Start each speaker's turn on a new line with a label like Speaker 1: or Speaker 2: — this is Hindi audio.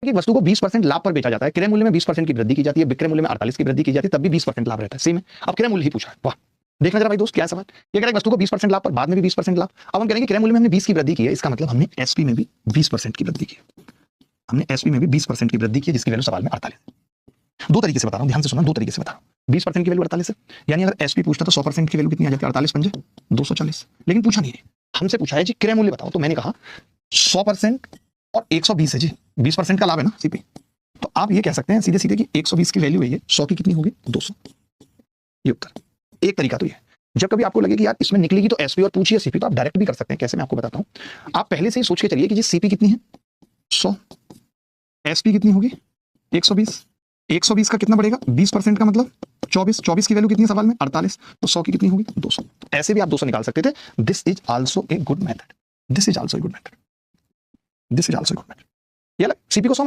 Speaker 1: कि वस्तु को 20% लाभ पर बेचा जाता है, क्रय मूल्य में 20% की वृद्धि की जाती है, विक्रय मूल्य में 48 की वृद्धि की जाती है, तब भी 20% लाभ रहता है। सेम है। अब क्रय मूल्य ही पूछा है। वाह, देखना जरा भाई दोस्त, क्या सवाल। ये कह रहा है वस्तु को 20% लाभ पर, बाद में भी 20% लाभ। अब हम करेंगे क्रय मूल्य में हमने 20 की वृद्धि की है, इसका मतलब हमने एसपी में भी 20% की वृद्धि की है। हमने एसपी में भी 20% की वृद्धि की है, जिसकी वैल्यू सवाल में 48 है। दो तरीके से बता रहा हूं, ध्यान से सुनना, दो तरीके से बता रहा हूं। 20% की वैल्यू 48 है, यानी अगर एसपी पूछता तो 100% की वैल्यू कितनी आ जाती है? 48 पंजे 240। लेकिन पूछा नहीं है, हमसे पूछा है जी क्रय मूल्य बताओ, तो मैंने कहा 100% और 120 है जी, 20% का लाभ है ना सीपी। तो आप ये कह सकते हैं सीधे सीधे कि 120 की वैल्यू है ये, 100 की कितनी होगी? 200। ये उत्तर। एक तरीका तो ये। जब कभी आपको लगे कि यार इसमें निकलेगी तो एसपी और पूछिए सीपी, तो आप डायरेक्ट भी कर सकते हैं। कैसे, मैं आपको बताता हूं। आप पहले से ही सोच के चलिए कि जी सीपी कितनी है? 100। एसपी कितनी होगी? 120। 120 का कितना बढ़ेगा? 20% का मतलब 24। 24 की वैल्यू कितनी है सवाल में? 48। तो 100 की कितनी होगी? 200। ऐसे भी आप 200 निकाल सकते थे। This is also a good method. This is also a good method. This is also a good method. ये सीपी को 100